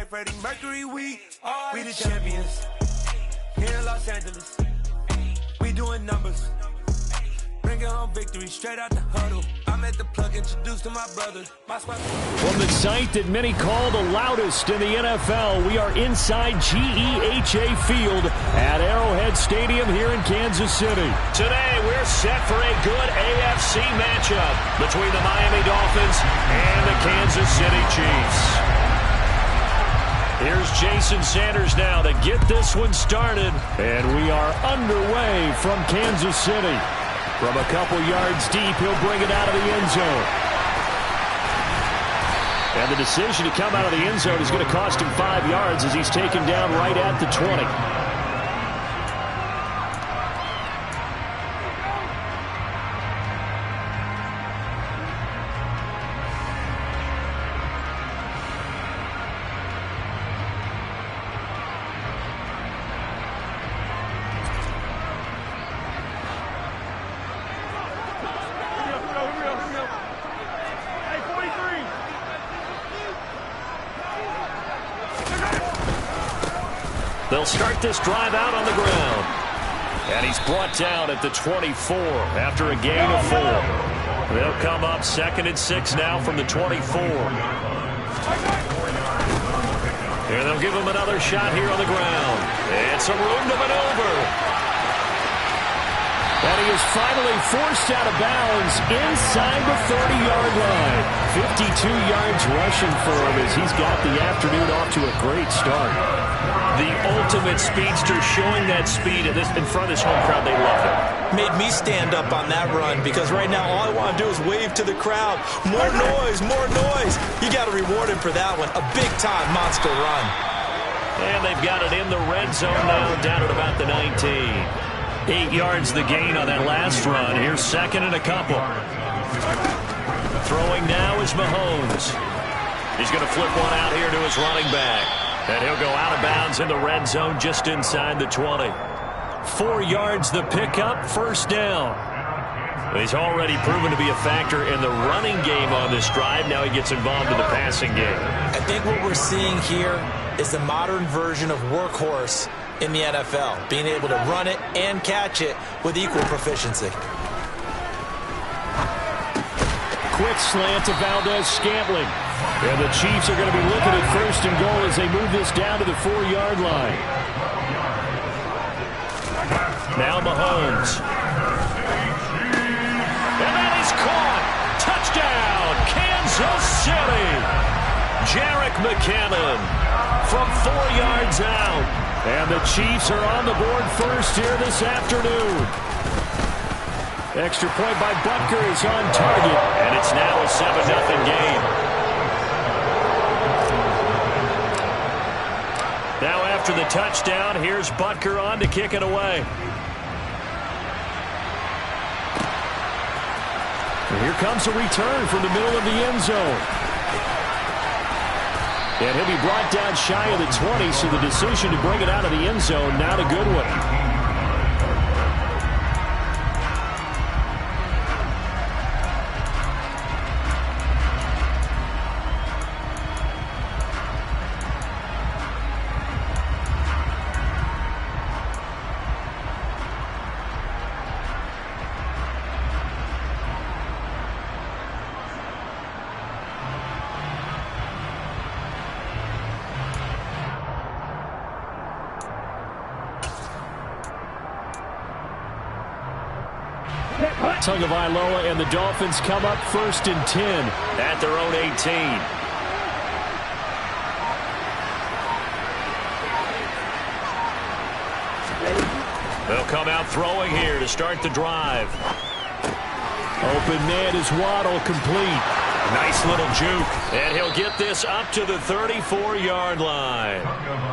like Freddie Mercury, we the champions. Here in Los Angeles, we doing numbers. Bringing home victory straight out the huddle. I'm at the plug, introduced to my brothers. From the site that many call the loudest in the NFL, we are inside GEHA Field at Arrowhead Stadium here in Kansas City. Today, we're set for a good AFC matchup between the Miami Dolphins and the Kansas City Chiefs. Here's Jason Sanders now to get this one started, and we are underway from Kansas City. From a couple yards deep, he'll bring it out of the end zone. And the decision to come out of the end zone is going to cost him 5 yards as he's taken down right at the 20. They'll start this drive out on the ground. And he's brought down at the 24 after a gain of 4. They'll come up 2nd and 6 now from the 24. And they'll give him another shot here on the ground. And some room to maneuver. And he is finally forced out of bounds inside the 30-yard line. 52 yards rushing for him as he's got the afternoon off to a great start. The ultimate speedster, showing that speed in front of this home crowd. They love it. Made me stand up on that run because right now all I want to do is wave to the crowd. More noise, more noise. You got to reward him for that one. A big-time monster run. And they've got it in the red zone now, down at about the 19. 8 yards the gain on that last run. Here's 2nd and a couple. Throwing now is Mahomes. He's going to flip one out here to his running back. And he'll go out of bounds in the red zone just inside the 20. 4 yards the pickup, 1st down. He's already proven to be a factor in the running game on this drive. Now he gets involved in the passing game. I think what we're seeing here is the modern version of workhorse in the NFL, being able to run it and catch it with equal proficiency. Quick slant to Valdez-Scantling. And the Chiefs are going to be looking at 1st and goal as they move this down to the 4-yard line. Now Mahomes. And that is caught. Touchdown, Kansas City. Jerick McKinnon from 4 yards out. And the Chiefs are on the board first here this afternoon. Extra point by Butker is on target. And it's now a 7-0 game. Now after the touchdown, here's Butker on to kick it away. And here comes a return from the middle of the end zone. And he'll be brought down shy of the 20, so the decision to bring it out of the end zone, not a good one. Tagovailoa and the Dolphins come up 1st and 10 at their own 18. They'll come out throwing here to start the drive. Open man is Waddle, complete. Nice little juke. And he'll get this up to the 34-yard line.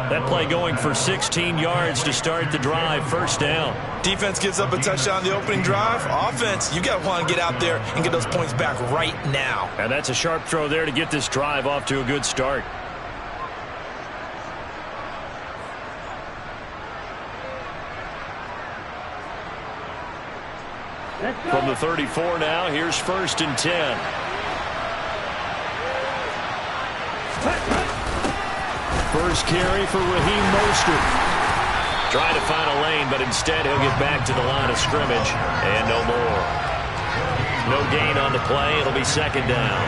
That play going for 16 yards to start the drive. 1st down. Defense gives up a touchdown on the opening drive. Offense, you got to want to get out there and get those points back right now. And that's a sharp throw there to get this drive off to a good start. From the 34 now, here's 1st and 10. First carry for Raheem Mostert. Trying to find a lane, but instead he'll get back to the line of scrimmage, and no more. No gain on the play. It'll be second down.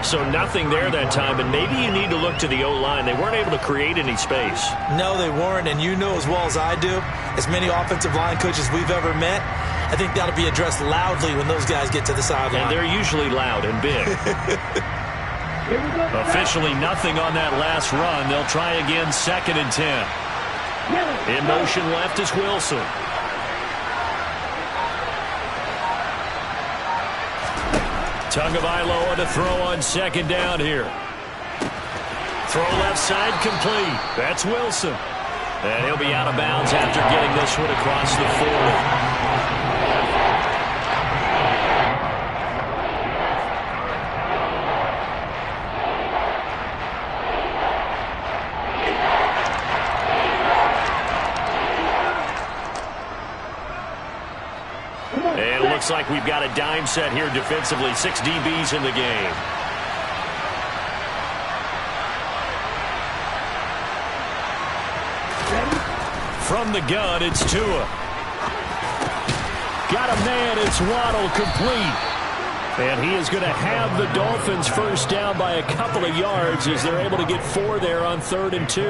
So nothing there that time, and maybe you need to look to the O-line. They weren't able to create any space. No, they weren't, and you know as well as I do, as many offensive line coaches we've ever met, I think that'll be addressed loudly when those guys get to the sideline. And they're usually loud and big. Officially nothing on that last run. They'll try again, 2nd and 10. In motion left is Wilson. Tagovailoa to throw on 2nd down here. Throw left side complete. That's Wilson. And he'll be out of bounds after getting this one across the 40. Looks like we've got a dime set here defensively. 6 DBs in the game. From the gun, it's Tua. Got a man, it's Waddle, complete. And he is going to have the Dolphins first down by a couple of yards as they're able to get 4 there on 3rd and 2.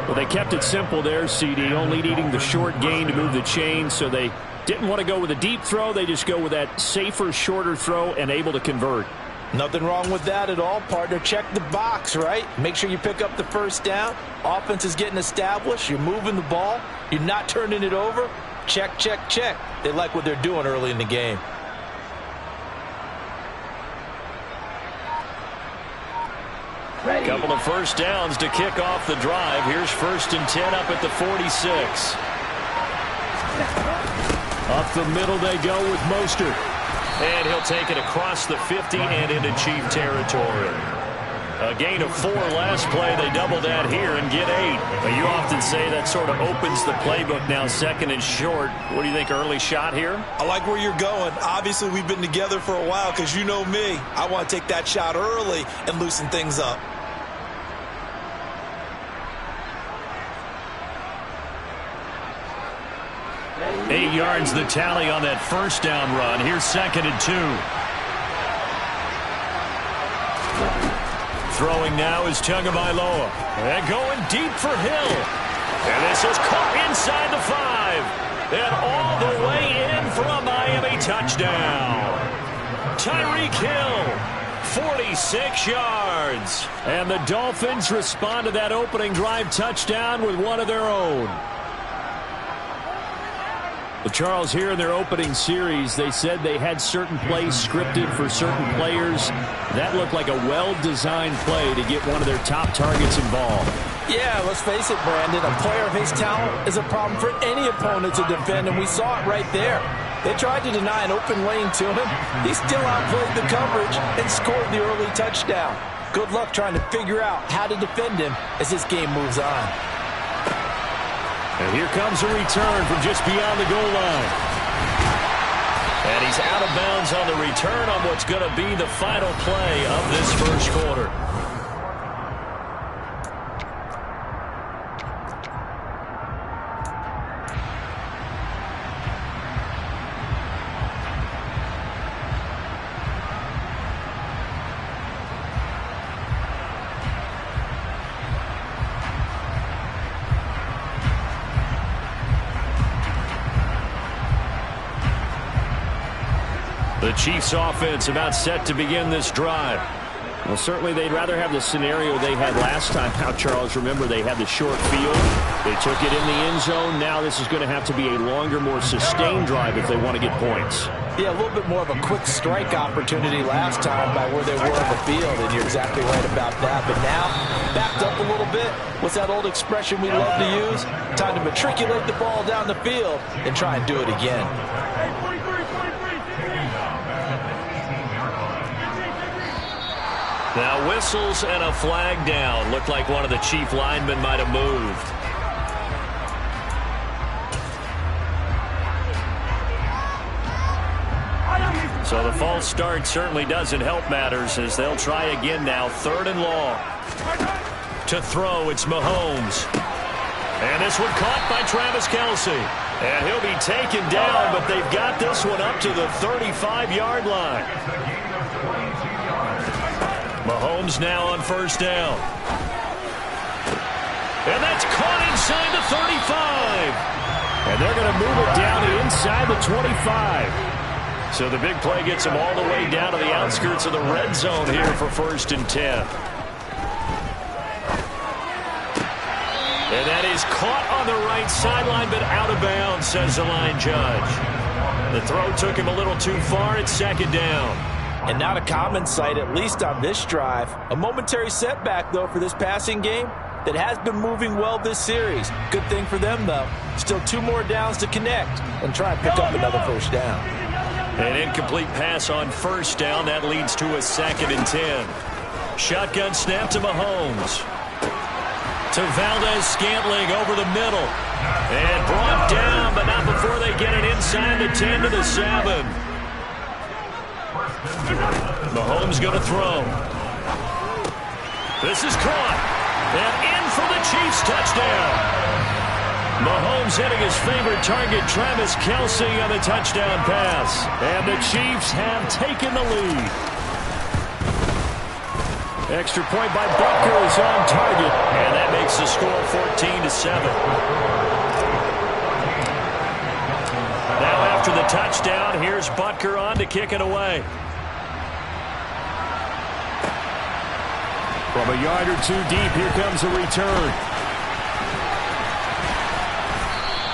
Well, they kept it simple there, CD, only needing the short gain to move the chain, so they didn't want to go with a deep throw. They just go with that safer, shorter throw and able to convert. Nothing wrong with that at all, partner. Check the box, right? Make sure you pick up the first down. Offense is getting established. You're moving the ball. You're not turning it over. Check, check, check. They like what they're doing early in the game. Couple of first downs to kick off the drive. Here's 1st and 10 up at the 46. Up the middle they go with Mostert. And he'll take it across the 50 and into Chief territory. A gain of 4 last play. They double that here and get 8. But you often say that sort of opens the playbook now, 2nd and short. What do you think, early shot here? I like where you're going. Obviously, we've been together for a while because you know me. I want to take that shot early and loosen things up. Eight yards the tally on that first down run. Here's 2nd and 2. Throwing now is Tagovailoa. And going deep for Hill. And this is caught inside the 5. And all the way in for a Miami touchdown. Tyreek Hill, 46 yards. And the Dolphins respond to that opening drive touchdown with one of their own. Well, Charles, here in their opening series, they said they had certain plays scripted for certain players. That looked like a well-designed play to get one of their top targets involved. Yeah, let's face it, Brandon. A player of his talent is a problem for any opponent to defend, and we saw it right there. They tried to deny an open lane to him. He still outplayed the coverage and scored the early touchdown. Good luck trying to figure out how to defend him as this game moves on. And here comes a return from just beyond the goal line. And he's out of bounds on the return on what's going to be the final play of this first quarter. The Chiefs offense about set to begin this drive. Well, certainly they'd rather have the scenario they had last time out, Charles. Remember, they had the short field. They took it in the end zone. Now this is going to have to be a longer, more sustained drive if they want to get points. Yeah, a little bit more of a quick strike opportunity last time by where they were on the field, and you're exactly right about that. But now, backed up a little bit. What's that old expression we love to use? Time to matriculate the ball down the field and try and do it again. Now whistles and a flag down. Looked like one of the Chief linemen might have moved. So the false start certainly doesn't help matters as they'll try again now. 3rd and long. To throw, it's Mahomes. And this one caught by Travis Kelce. And he'll be taken down, but they've got this one up to the 35-yard line. Mahomes now on first down. And that's caught inside the 35. And they're going to move it down to inside the 25. So the big play gets them all the way down to the outskirts of the red zone here for 1st and 10. And that is caught on the right sideline, but out of bounds, says the line judge. The throw took him a little too far. It's 2nd down. And not a common sight, at least on this drive. A momentary setback, though, for this passing game that has been moving well this series. Good thing for them, though. Still 2 more downs to connect and try and pick up another first down. An incomplete pass on first down. That leads to a 2nd and 10. Shotgun snap to Mahomes. To Valdez-Scantling over the middle. And brought down, but not before they get it inside the 10 to the 7. Mahomes going to throw. This is caught. And in for the Chiefs touchdown. Mahomes hitting his favorite target, Travis Kelce, on the touchdown pass. And the Chiefs have taken the lead. Extra point by Butker is on target. And that makes the score 14-7. Now after the touchdown, here's Butker on to kick it away. From a yard or 2 deep, here comes a return.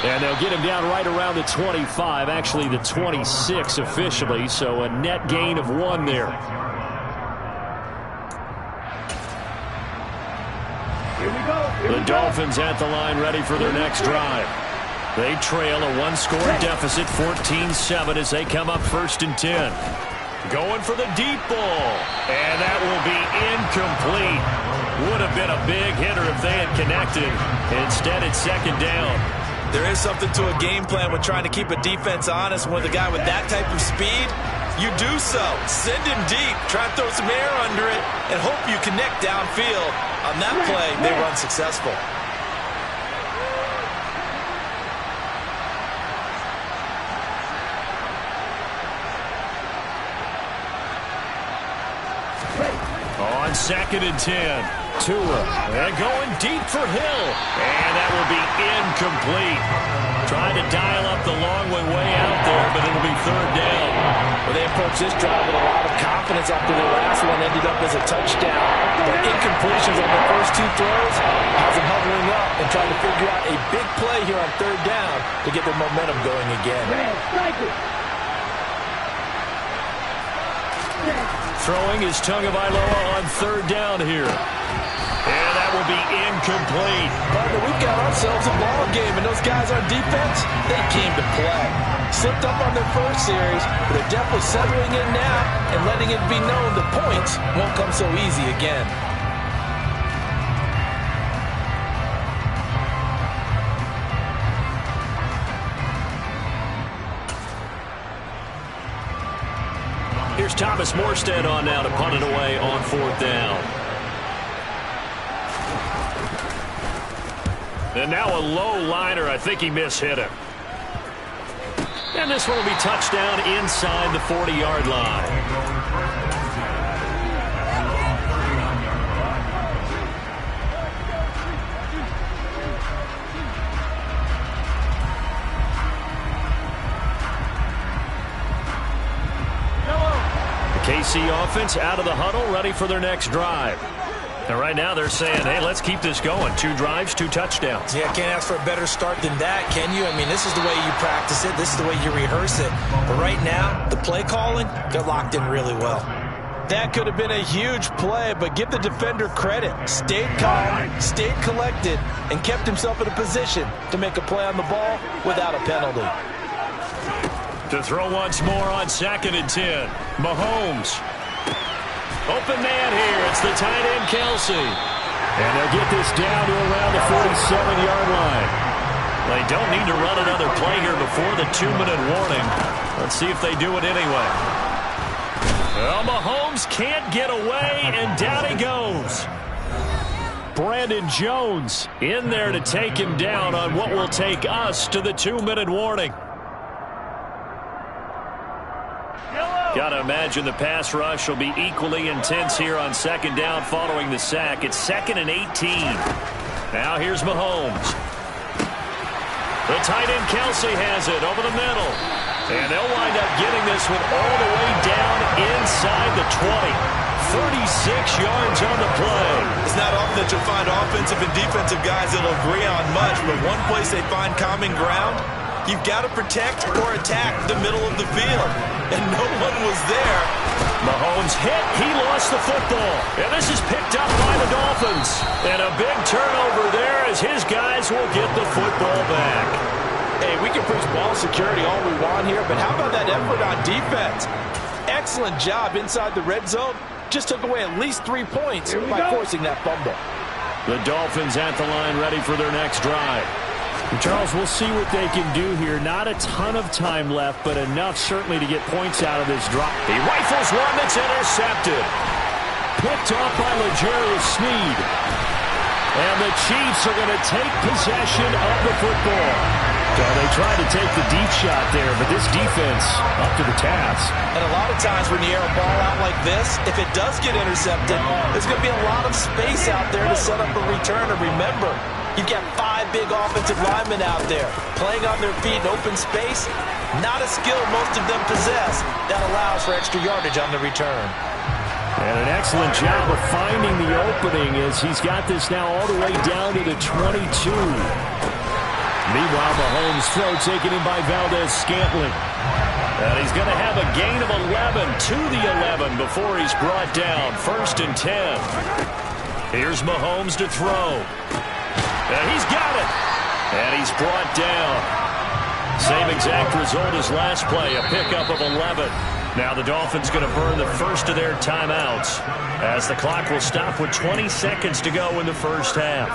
And they'll get him down right around the 25, actually the 26 officially, so a net gain of 1 there. The Dolphins at the line ready for their next drive. They trail a 1-score deficit, 14-7 as they come up 1st and 10. Going for the deep ball. And that will be incomplete. Would have been a big hitter if they had connected. Instead, it's 2nd down. There is something to a game plan with trying to keep a defense honest. With a guy with that type of speed, you do so. Send him deep. Try and throw some air under it and hope you connect downfield. On that play, they were unsuccessful. On 2nd and 10, Tua, and going deep for Hill, and that will be incomplete. Trying to dial up the long way out there, but it'll be 3rd down. Well, they approached this drive with a lot of confidence after the last one ended up as a touchdown. But incompletions on the first 2 throws has them huddling up and trying to figure out a big play here on 3rd down to get their momentum going again. Throwing is Tagovailoa on 3rd down here. And that will be incomplete. Partner, we've got ourselves a ball game, and those guys on defense, they came to play. Slipped up on their first series, but they're definitely settling in now and letting it be known the points won't come so easy again. Here's Thomas Morstead on now to punt it away on 4th down. And now a low liner. I think he mishit it. And this one will be touchdown inside the 40-yard line. KC offense out of the huddle, ready for their next drive. And right now they're saying, hey, let's keep this going. 2 drives, 2 touchdowns. Yeah, can't ask for a better start than that, can you? I mean, this is the way you practice it. This is the way you rehearse it. But right now, the play calling, they're locked in really well. That could have been a huge play, but give the defender credit. Stayed calm, stayed collected, and kept himself in a position to make a play on the ball without a penalty. To throw once more on 2nd and 10. Mahomes. Open man here. It's the tight end, Kelce. And they'll get this down to around the 47-yard line. They don't need to run another play here before the 2-minute warning. Let's see if they do it anyway. Well, Mahomes can't get away, and down he goes. Brandon Jones in there to take him down on what will take us to the 2-minute warning. Got to imagine the pass rush will be equally intense here on second down following the sack. It's 2nd and 18. Now here's Mahomes. The tight end Kelsey has it over the middle. And they'll wind up getting this one all the way down inside the 20. 36 yards on the play. It's not often that you'll find offensive and defensive guys that'll agree on much, but one place they find common ground, you've got to protect or attack the middle of the field. And no one was there. Mahomes hit. He lost the football. And this is picked up by the Dolphins. And a big turnover there as his guys will get the football back. Hey, we can preach ball security all we want here, but how about that effort on defense? Excellent job inside the red zone. Just took away at least 3 points by forcing that fumble. The Dolphins at the line ready for their next drive. Charles, we'll see what they can do here. Not a ton of time left, but enough certainly to get points out of this drive. He rifles one that's intercepted. Picked off by L'Jarius Sneed. And the Chiefs are going to take possession of the football. So they tried to take the deep shot there, but this defense up to the task. And a lot of times when you air a ball out like this, if it does get intercepted, there's going to be a lot of space out there to set up a return. And remember, you've got 5 big offensive linemen out there playing on their feet in open space. Not a skill most of them possess. That allows for extra yardage on the return. And an excellent job of finding the opening as he's got this now all the way down to the 22. Meanwhile, Mahomes' throw taken in by Valdez-Scantling. And he's going to have a gain of 11 to the 11 before he's brought down. 1st and 10. Here's Mahomes to throw. And he's got it. And he's brought down. Same exact result as last play, a pickup of 11. Now the Dolphins going to burn the first of their timeouts as the clock will stop with 20 seconds to go in the first half.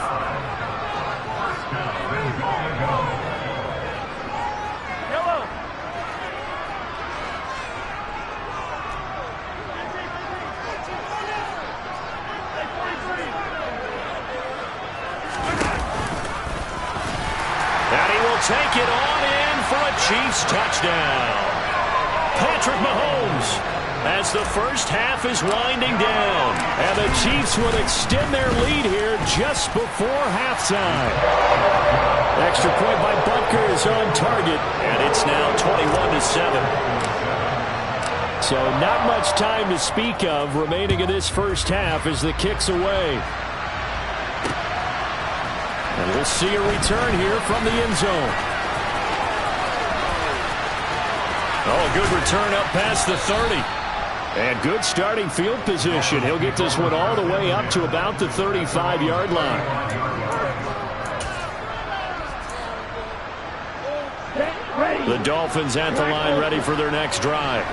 Take it on in for a Chiefs touchdown. Patrick Mahomes as the first half is winding down. And the Chiefs will extend their lead here just before halftime. Extra point by Butker is on target. And it's now 21-7. So not much time to speak of remaining in this first half as the kick's away. And we'll see a return here from the end zone. Oh, a good return up past the 30. And good starting field position. He'll get this one all the way up to about the 35-yard line. The Dolphins at the line ready for their next drive.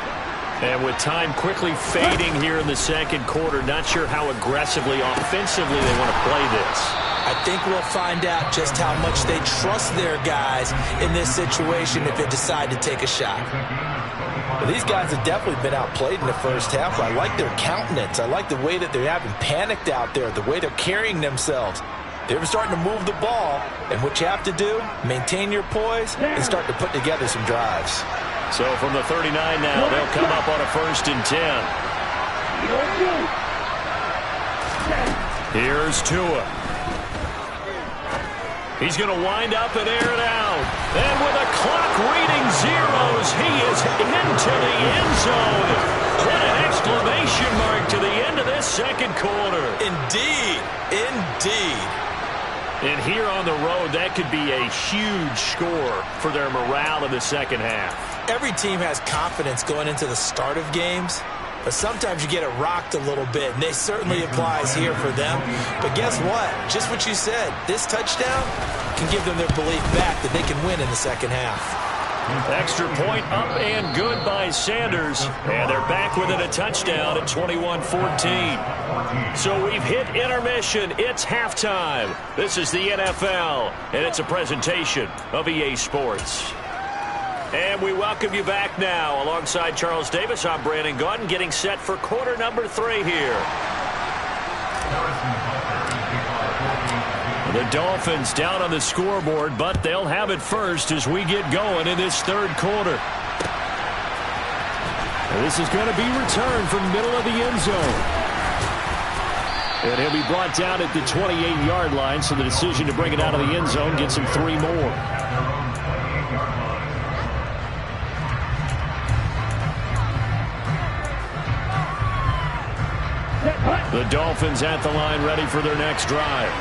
And with time quickly fading here in the second quarter, not sure how aggressively, offensively they want to play this. I think we'll find out just how much they trust their guys in this situation if they decide to take a shot. Well, these guys have definitely been outplayed in the first half. I like their countenance. I like the way that they're having panicked out there, the way they're carrying themselves. They're starting to move the ball, and what you have to do, maintain your poise and start to put together some drives. So from the 39 now, they'll come up on a 1st and 10. Here's Tua. He's going to wind up and air it out. And with the clock reading zeros, he is into the end zone. What an exclamation mark to the end of this second quarter. Indeed. Indeed. And here on the road, that could be a huge score for their morale in the second half. Every team has confidence going into the start of games, but sometimes you get it rocked a little bit, and it certainly applies here for them. But guess what? Just what you said, this touchdown can give them their belief back that they can win in the second half. Extra point up and good by Sanders. And they're back within a touchdown at 21-14. So we've hit intermission. It's halftime. This is the NFL, and it's a presentation of EA Sports. And we welcome you back now. Alongside Charles Davis, I'm Brandon Gaudin, getting set for quarter number 3 here. The Dolphins down on the scoreboard, but they'll have it first as we get going in this third quarter. And this is going to be returned from middle of the end zone. And he'll be brought down at the 28-yard line, so the decision to bring it out of the end zone gets him 3 more. The Dolphins at the line, ready for their next drive.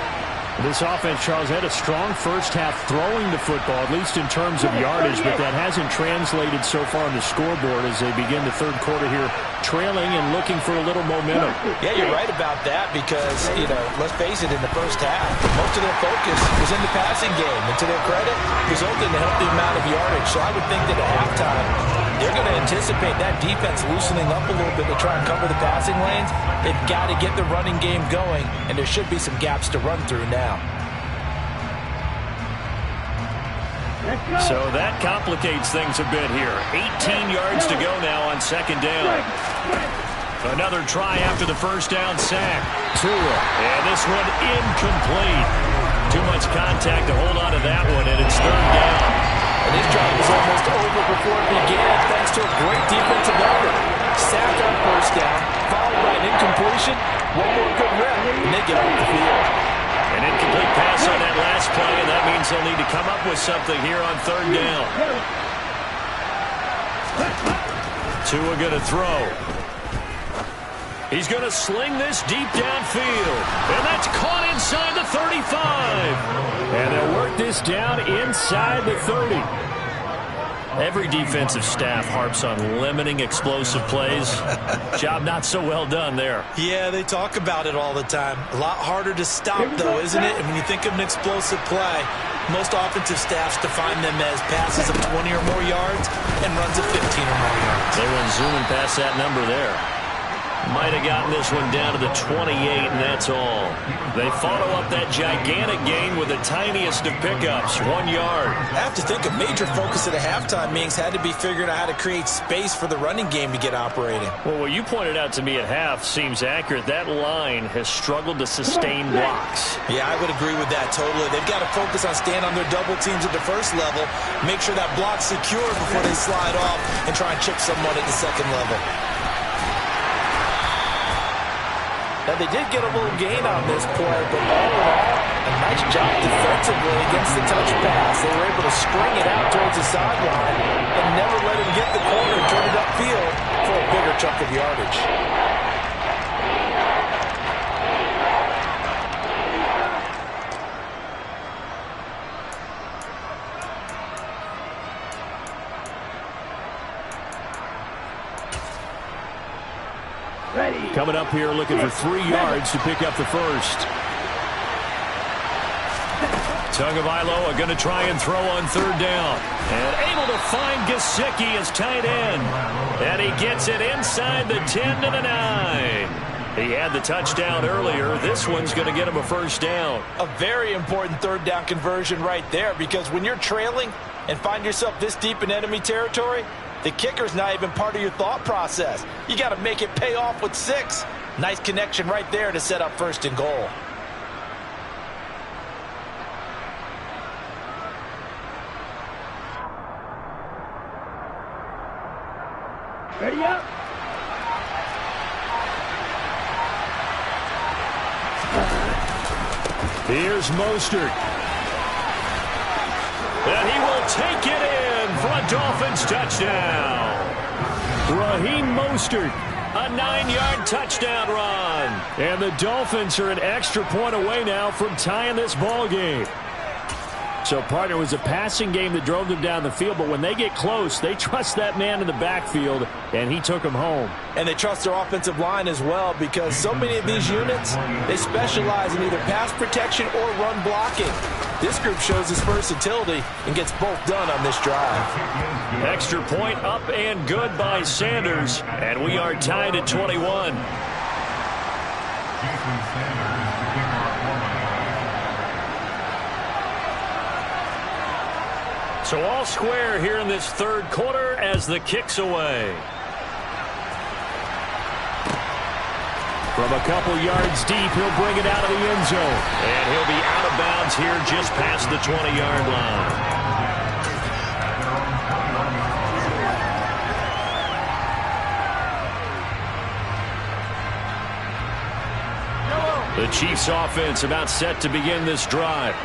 This offense, Charles, had a strong first half throwing the football, at least in terms of yardage, but that hasn't translated so far on the scoreboard as they begin the third quarter here, trailing and looking for a little momentum. Yeah, you're right about that because, let's face it, in the first half, most of their focus was in the passing game. And to their credit, resulted in a healthy amount of yardage. So I would think that at halftime, they're going to anticipate that defense loosening up a little bit to try and cover the passing lanes. They've got to get the running game going, and there should be some gaps to run through now. So that complicates things a bit here. 18 yards to go now on second down. Another try after the first down sack. Tua. And this one incomplete. Too much contact to hold on to that one, and it's third down. And this drive was almost over before it began thanks to a great defensive effort. Sack on first down, followed by an incompletion. One more good rep, and they get off the field. An incomplete pass on that last play, and that means they'll need to come up with something here on third down. Tua going to throw. He's going to sling this deep downfield, and that's caught inside the 35. And they'll work this down inside the 30. Every defensive staff harps on limiting explosive plays. Job not so well done there. Yeah, they talk about it all the time. A lot harder to stop, though, isn't it? And when you think of an explosive play, most offensive staffs define them as passes of 20 or more yards and runs of 15 or more yards. They went zooming past that number there. Might have gotten this one down to the 28, and that's all. They follow up that gigantic gain with the tiniest of pickups, 1 yard. I have to think a major focus at a halftime meetings had to be figuring out how to create space for the running game to get operating. Well, what you pointed out to me at half seems accurate. That line has struggled to sustain blocks. Yeah, I would agree with that totally. They've got to focus on staying on their double teams at the first level, make sure that block's secure before they slide off and try and chip someone at the second level. Now, they did get a little gain on this play, but all in all, a nice job defensively against the touch pass. They were able to string it out towards the sideline and never let him get the corner and turn it upfield for a bigger chunk of yardage. Coming up here looking for 3 yards to pick up the first. Tagovailoa going to try and throw on third down. And able to find Gesicki as tight end. And he gets it inside the 10 to the 9. He had the touchdown earlier. This one's going to get him a first down. A very important third down conversion right there, because when you're trailing and find yourself this deep in enemy territory, the kicker's not even part of your thought process. You got to make it pay off with 6. Nice connection right there to set up first and goal. Ready up. Here's Mostert. And he will take it in for a Dolphins touchdown. Raheem Mostert. A 9-yard touchdown run. And the Dolphins are an extra point away now from tying this ball game. So, partner, it was a passing game that drove them down the field, but when they get close, they trust that man in the backfield, and he took them home. And they trust their offensive line as well, because so many of these units, they specialize in either pass protection or run blocking. This group shows its versatility and gets both done on this drive. Extra point up and good by Sanders, and we are tied at 21. So all square here in this third quarter as the kick's away. From a couple yards deep, he'll bring it out of the end zone. And he'll be out of bounds here just past the 20-yard line. The Chiefs offense about set to begin this drive.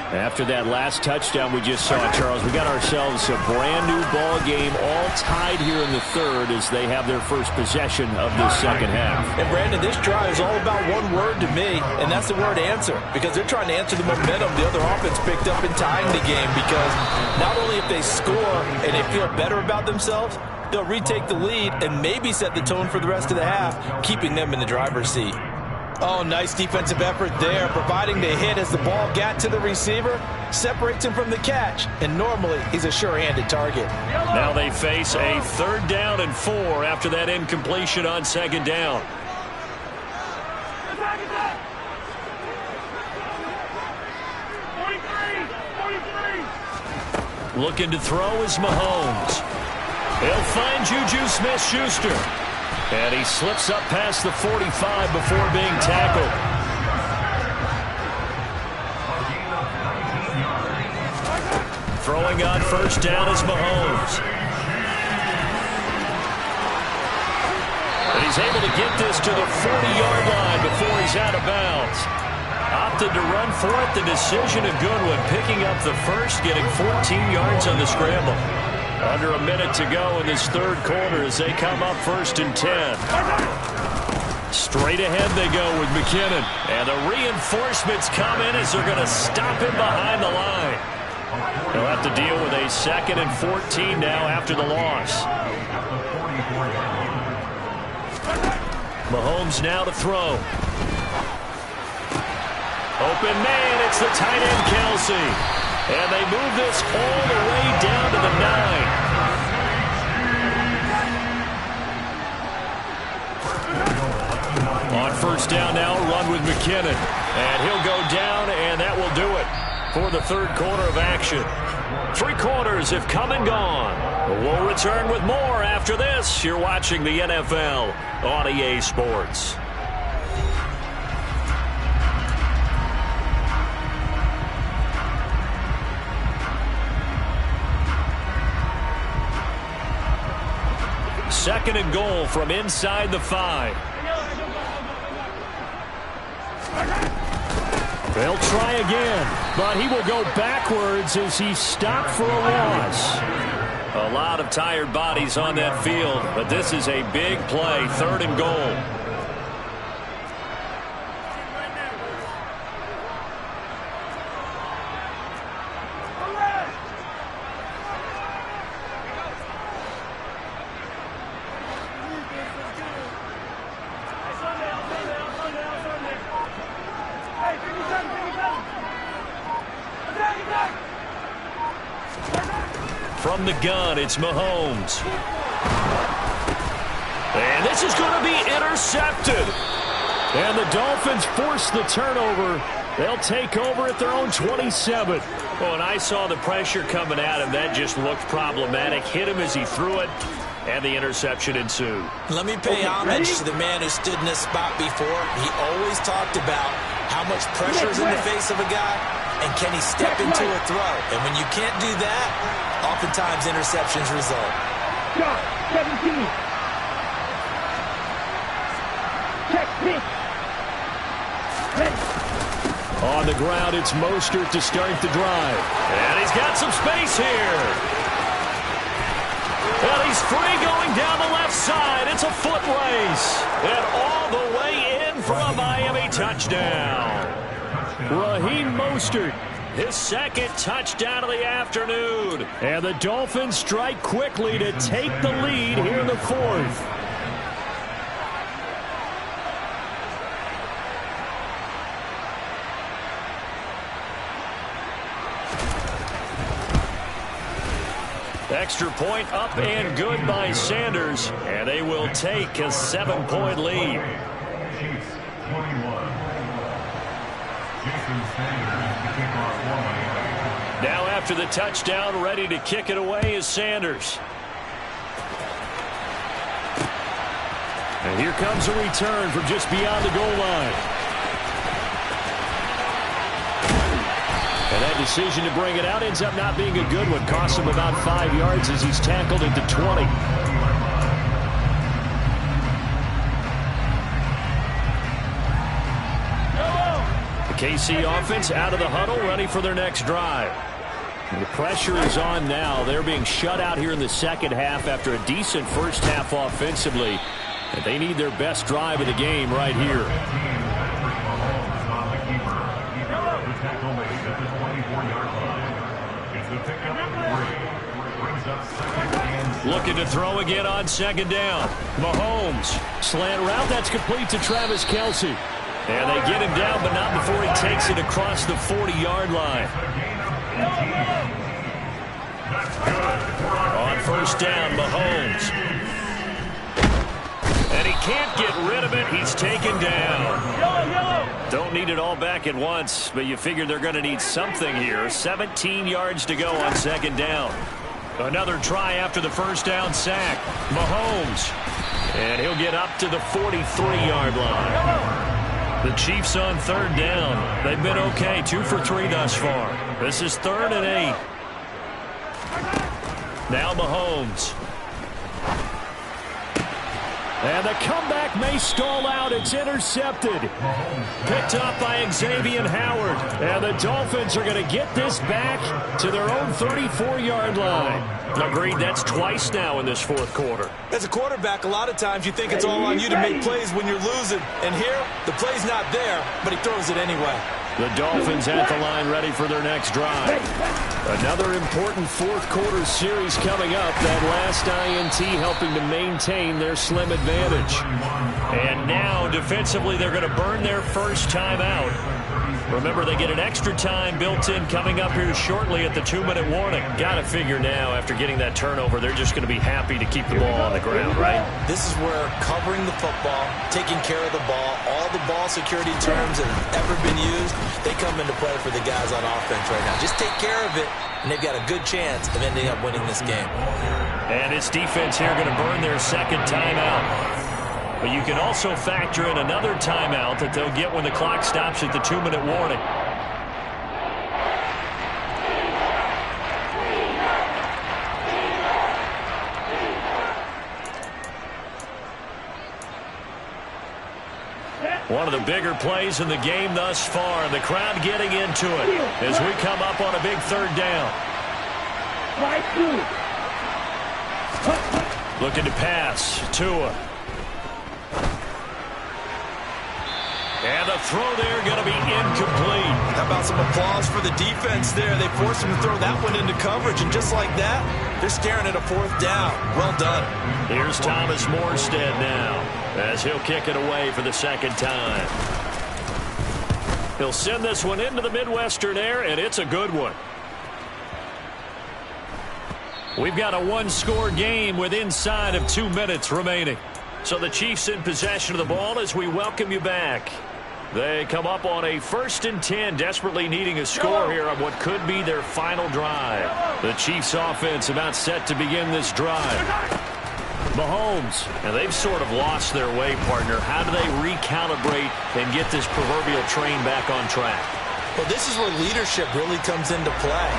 After that last touchdown we just saw, Charles, we got ourselves a brand new ball game, all tied here in the third as they have their first possession of this second half. And Brandon, this drive is all about one word to me, and that's the word answer, because they're trying to answer the momentum the other offense picked up in tying the game, because not only if they score and they feel better about themselves, they'll retake the lead and maybe set the tone for the rest of the half, keeping them in the driver's seat. Oh, nice defensive effort there, providing the hit as the ball got to the receiver, separates him from the catch, and normally he's a sure-handed target. Now they face a 3rd down and 4 after that incompletion on 2nd down. Looking to throw is Mahomes. He'll find Juju Smith-Schuster. And he slips up past the 45 before being tackled. Throwing on 1st down is Mahomes. And he's able to get this to the 40-yard line before he's out of bounds. Opted to run for it. The decision a good one. Picking up the first, getting 14 yards on the scramble. Under a minute to go in this 3rd quarter as they come up 1st and 10. Straight ahead they go with McKinnon. And the reinforcements come in as they're going to stop him behind the line. He'll have to deal with a 2nd and 14 now after the loss. Mahomes now to throw. Open man, it's the tight end Kelsey. And they move this all the way down to the 9. On 1st down now, run with McKinnon. And he'll go down, and that will do it for the 3rd quarter of action. 3 quarters have come and gone. We'll return with more after this. You're watching the NFL on EA Sports. Second and goal from inside the 5. They'll try again, but he will go backwards as he stopped for a loss. A lot of tired bodies on that field, but this is a big play, 3rd and goal. From the gun, it's Mahomes. And this is going to be intercepted. And the Dolphins force the turnover. They'll take over at their own 27. Oh, and I saw the pressure coming at him. That just looked problematic. Hit him as he threw it, and the interception ensued. Let me pay homage to the man who stood in this spot before. He always talked about how much pressure is in the face of a guy, and can he step into a throw. And when you can't do that, oftentimes interceptions result. 17. Check pitch. On the ground, it's Mostert to start the drive. And he's got some space here. And he's free going down the left side. It's a foot race. And all the way in for a Miami touchdown. Raheem Mostert, his 2nd touchdown of the afternoon. And the Dolphins strike quickly to take the lead here in the 4th. Extra point up and good by Sanders. And they will take a 7-point lead. Now after the touchdown, ready to kick it away is Sanders. And Here comes a return from just beyond the goal line. And that decision to bring it out ends up not being a good one. Costs him about 5 yards as he's tackled at the 20. The KC offense out of the huddle, ready for their next drive. The pressure is on now. They're being shut out here in the second half after a decent first half offensively. And they need their best drive of the game right here. Looking to throw again on second down. Mahomes. Slant route. That's complete to Travis Kelce. And they get him down, but not before he takes it across the 40-yard line. On first down, Mahomes. And he can't get rid of it. He's taken down. Don't need it all back at once, but you figure they're going to need something here. 17 yards to go on second down. Another try after the first down sack. Mahomes. And he'll get up to the 43-yard line. The Chiefs on third down. They've been okay. 2 for 3 thus far. This is 3rd and 8. Now Mahomes. And the comeback may stall out. It's intercepted. Picked up by Xavier Howard. And the Dolphins are going to get this back to their own 34-yard line. Agreed, that's twice now in this fourth quarter. As a quarterback, a lot of times you think it's all on you to make plays when you're losing. And here, the play's not there, but he throws it anyway. The Dolphins at the line ready for their next drive. Another important fourth quarter series coming up. That last INT helping to maintain their slim advantage. And now defensively they're going to burn their first time out. Remember, they get an extra time built in coming up here shortly at the 2-minute warning. Got to figure now, after getting that turnover, they're just going to be happy to keep the ball on the ground, right? This is where covering the football, taking care of the ball, all the ball security terms that have ever been used, they come into play for the guys on offense right now. Just take care of it, and they've got a good chance of ending up winning this game. And this defense here going to burn their second timeout. But you can also factor in another timeout that they'll get when the clock stops at the 2-minute warning. One of the bigger plays in the game thus far, and the crowd getting into it as we come up on a big third down. Looking to pass. Tua. And the throw there going to be incomplete. How about some applause for the defense there? They forced him to throw that one into coverage, and just like that, they're staring at a fourth down. Well done. Here's Thomas Morstead now, as he'll kick it away for the second time. He'll send this one into the Midwestern air, and it's a good one. We've got a one-score game with inside of 2 minutes remaining. So the Chiefs in possession of the ball as we welcome you back. They come up on a 1st and 10, desperately needing a score here on what could be their final drive. The Chiefs offense about set to begin this drive. Mahomes, and they've sort of lost their way, partner. How do they recalibrate and get this proverbial train back on track? Well, this is where leadership really comes into play.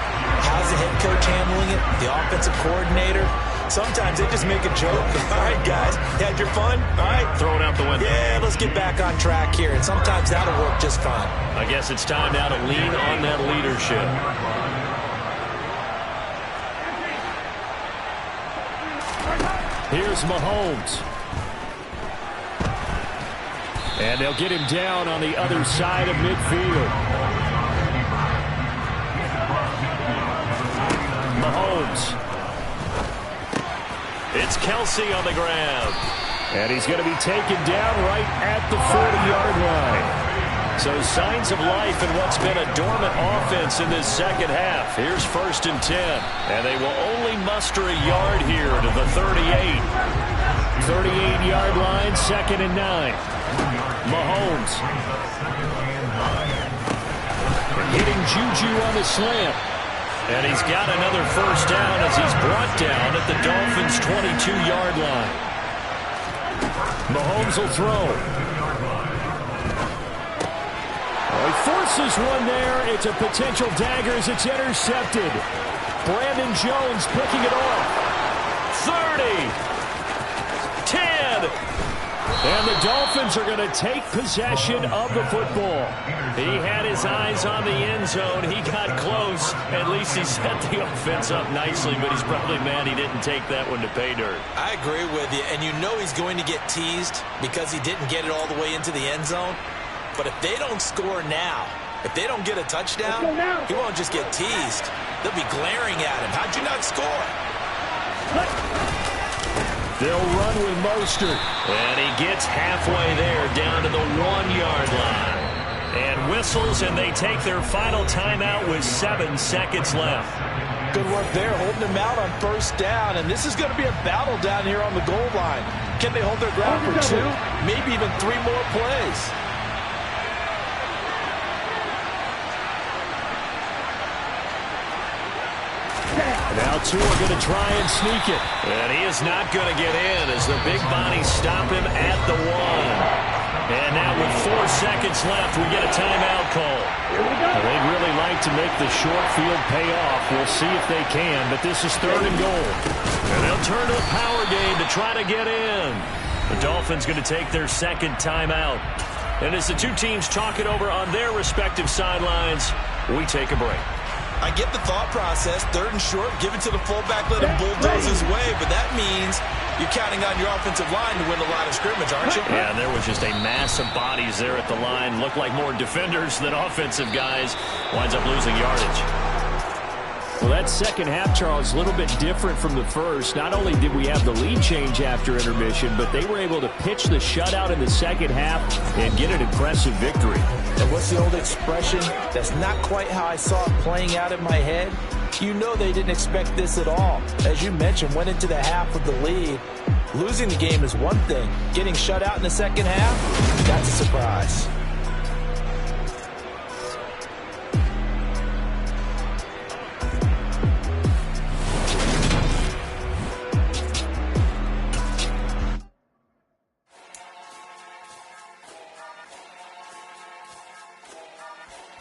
How's the head coach handling it? The offensive coordinator? Sometimes they just make a joke. All right, guys, had your fun? All right. Throw it out the window. Yeah, let's get back on track here. And sometimes that'll work just fine. I guess it's time now to lean on that leadership. Here's Mahomes. And they'll get him down on the other side of midfield. Mahomes. It's Kelce on the ground. And he's going to be taken down right at the 40-yard line. So signs of life in what's been a dormant offense in this second half. Here's 1st and 10. And they will only muster a yard here to the 38. 38-yard line, 2nd and 9. Mahomes. Hitting Juju on the slant. And he's got another first down as he's brought down at the Dolphins' 22-yard line. Mahomes will throw. He forces one there. It's a potential dagger as it's intercepted. Brandon Jones picking it off. 30. 10. And the Dolphins are going to take possession of the football. He had his eyes on the end zone. He got close. At least he set the offense up nicely, but he's probably mad he didn't take that one to pay dirt. I agree with you, and you know he's going to get teased because he didn't get it all the way into the end zone. But if they don't score now, if they don't get a touchdown, he won't just get teased. They'll be glaring at him. How'd you not score? They'll run with Mostert. And he gets halfway there, down to the 1-yard line. And whistles, and they take their final timeout with 7 seconds left. Good work there, holding them out on first down. And this is going to be a battle down here on the goal line. Can they hold their ground for 2, maybe even 3 more plays? Now 2 are going to try and sneak it. And he is not going to get in as the big bodies stop him at the 1. And now with 4 seconds left, we get a timeout call. Well, they'd really like to make the short field pay off. We'll see if they can, but this is 3rd and goal. And they'll turn to the power game to try to get in. The Dolphins going to take their 2nd timeout. And as the 2 teams talk it over on their respective sidelines, we take a break. I get the thought process, 3rd and short, give it to the fullback, let him bulldoze his way, but that means you're counting on your offensive line to win a line of scrimmage, aren't you? Yeah, there was just a mass of bodies there at the line. Looked like more defenders than offensive guys. Winds up losing yardage. Well, that second half, Charles, is a little bit different from the first. Not only did we have the lead change after intermission, but they were able to pitch the shutout in the second half and get an impressive victory. And what's the old expression? That's not quite how I saw it playing out in my head. You know they didn't expect this at all. As you mentioned, went into the half with the lead. Losing the game is one thing. Getting shut out in the second half, that's a surprise.